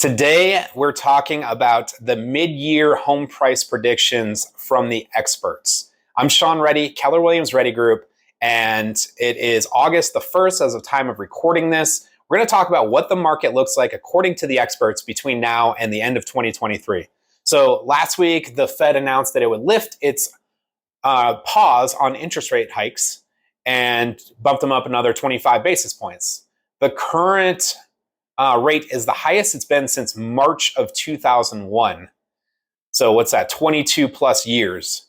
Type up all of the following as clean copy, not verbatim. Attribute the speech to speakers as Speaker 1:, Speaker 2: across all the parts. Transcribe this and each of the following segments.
Speaker 1: Today, we're talking about the mid-year home price predictions from the experts. I'm Sean Reddy, Keller Williams Reddy Group, and it is August the 1st as of time of recording this. We're going to talk about what the market looks like according to the experts between now and the end of 2023. So last week, the Fed announced that it would lift its pause on interest rate hikes and bumped them up another 25 basis points. The current rate is the highest it's been since March of 2001. So what's that? 22 plus years.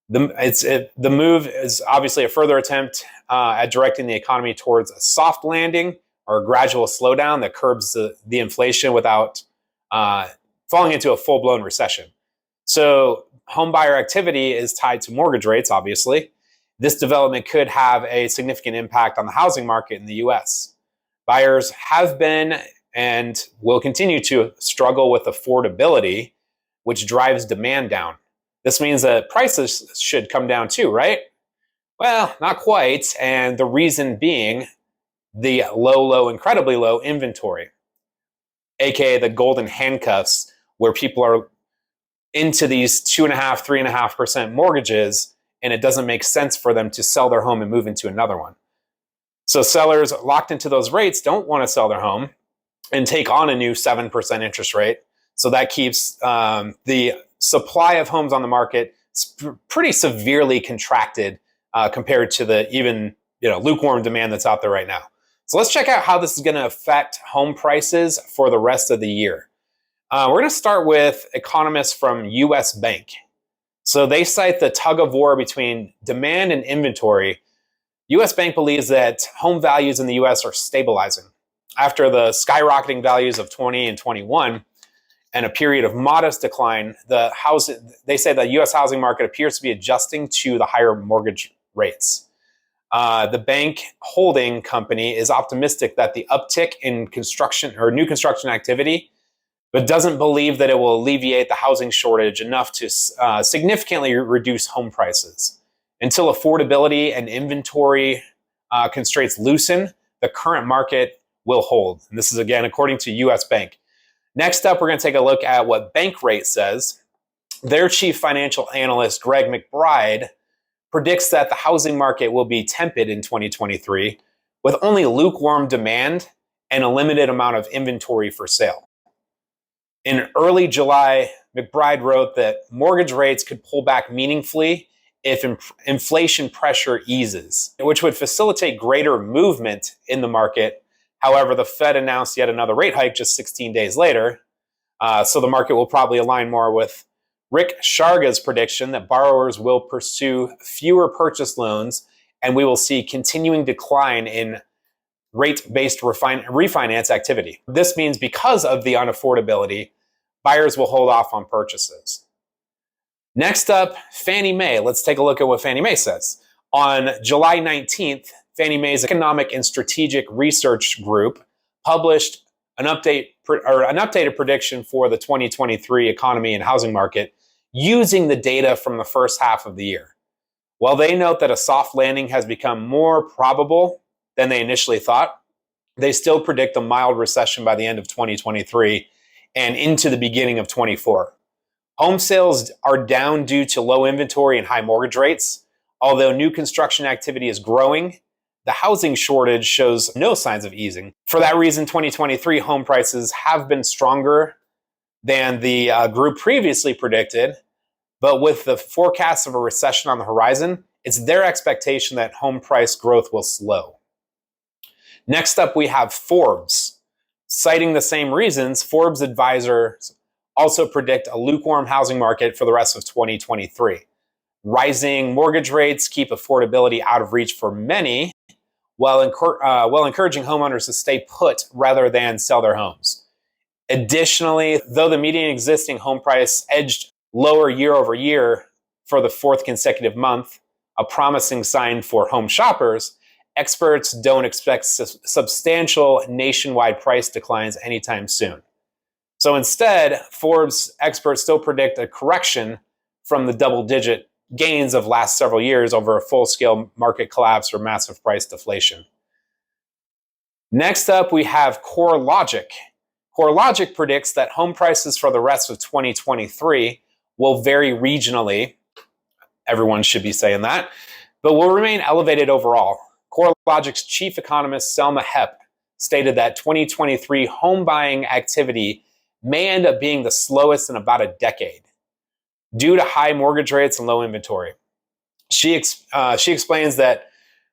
Speaker 1: The move is obviously a further attempt at directing the economy towards a soft landing or a gradual slowdown that curbs the inflation without falling into a full-blown recession. So home buyer activity is tied to mortgage rates, obviously. This development could have a significant impact on the housing market in the U.S. Buyers have been and will continue to struggle with affordability, which drives demand down. This means that prices should come down too, right? Well, not quite. And the reason being the incredibly low inventory, aka the golden handcuffs, where people are into these 2.5%, 3.5% mortgages, and it doesn't make sense for them to sell their home and move into another one. So sellers locked into those rates don't want to sell their home and take on a new 7% interest rate. So that keeps the supply of homes on the market pretty severely contracted compared to the even lukewarm demand that's out there right now. So let's check out how this is going to affect home prices for the rest of the year. We're going to start with economists from US Bank. So they cite the tug of war between demand and inventory. US Bank believes that home values in the US are stabilizing. After the skyrocketing values of 20 and 21 and a period of modest decline, they say the US housing market appears to be adjusting to the higher mortgage rates. The bank holding company is optimistic that the uptick in construction or new construction activity, but doesn't believe that it will alleviate the housing shortage enough to significantly reduce home prices. Until affordability and inventory constraints loosen, the current market will hold. And this is, again, according to US Bank. Next up, we're going to take a look at what Bankrate says. Their chief financial analyst, Greg McBride, predicts that the housing market will be tepid in 2023 with only lukewarm demand and a limited amount of inventory for sale. In early July, McBride wrote that mortgage rates could pull back meaningfully if inflation pressure eases, which would facilitate greater movement in the market. However, the Fed announced yet another rate hike just 16 days later, so the market will probably align more with Rick Sharga's prediction that borrowers will pursue fewer purchase loans and we will see continuing decline in rate-based refinance activity. This means because of the unaffordability, buyers will hold off on purchases. Next up, Fannie Mae. Let's take a look at what Fannie Mae says. On July 19th, Fannie Mae's Economic and Strategic Research Group published an updated prediction for the 2023 economy and housing market using the data from the first half of the year. While they note that a soft landing has become more probable than they initially thought, they still predict a mild recession by the end of 2023 and into the beginning of 24. Home sales are down due to low inventory and high mortgage rates. Although new construction activity is growing, the housing shortage shows no signs of easing. For that reason, 2023 home prices have been stronger than the group previously predicted. But with the forecast of a recession on the horizon, it's their expectation that home price growth will slow. Next up, we have Forbes. Citing the same reasons, Forbes advisors also predict a lukewarm housing market for the rest of 2023. Rising mortgage rates keep affordability out of reach for many, while encouraging homeowners to stay put rather than sell their homes. Additionally, though the median existing home price edged lower year over year for the fourth consecutive month, a promising sign for home shoppers, experts don't expect substantial nationwide price declines anytime soon. So instead, Forbes experts still predict a correction from the double-digit gains of last several years over a full-scale market collapse or massive price deflation. Next up, we have CoreLogic. CoreLogic predicts that home prices for the rest of 2023 will vary regionally. Everyone should be saying that, but will remain elevated overall. CoreLogic's chief economist Selma Hepp stated that 2023 home buying activity may end up being the slowest in about a decade due to high mortgage rates and low inventory. She explains that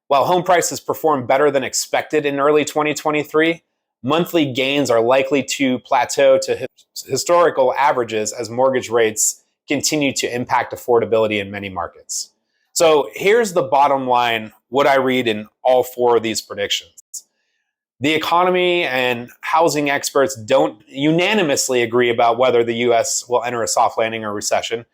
Speaker 1: while home prices performed better than expected in early 2023, monthly gains are likely to plateau to historical averages as mortgage rates continue to impact affordability in many markets. So here's the bottom line, what I read in all four of these predictions. The economy and housing experts don't unanimously agree about whether the US will enter a soft landing or recession.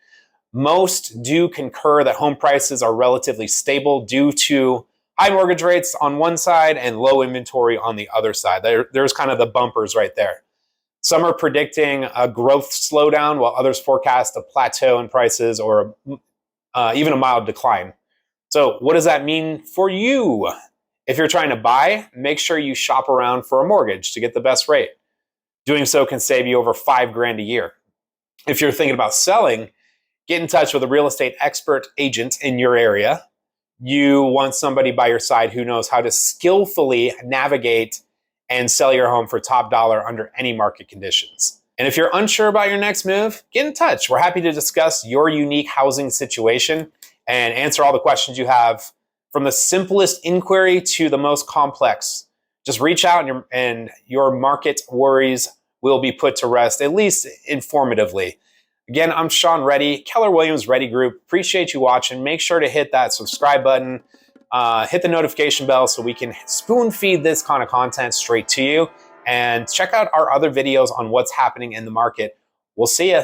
Speaker 1: Most do concur that home prices are relatively stable due to high mortgage rates on one side and low inventory on the other side. There's kind of the bumpers right there. Some are predicting a growth slowdown, while others forecast a plateau in prices or even a mild decline. So what does that mean for you? If you're trying to buy, make sure you shop around for a mortgage to get the best rate. Doing so can save you over $5,000 a year. If you're thinking about selling, get in touch with a real estate expert agent in your area. You want somebody by your side who knows how to skillfully navigate and sell your home for top dollar under any market conditions. And if you're unsure about your next move, get in touch. We're happy to discuss your unique housing situation and answer all the questions you have, from the simplest inquiry to the most complex. Just reach out and your market worries will be put to rest, at least informatively. Again, I'm Sean Reddy, Keller Williams Reddy Group. Appreciate you watching. Make sure to hit that subscribe button, hit the notification bell so we can spoon feed this kind of content straight to you. And check out our other videos on what's happening in the market. We'll see you.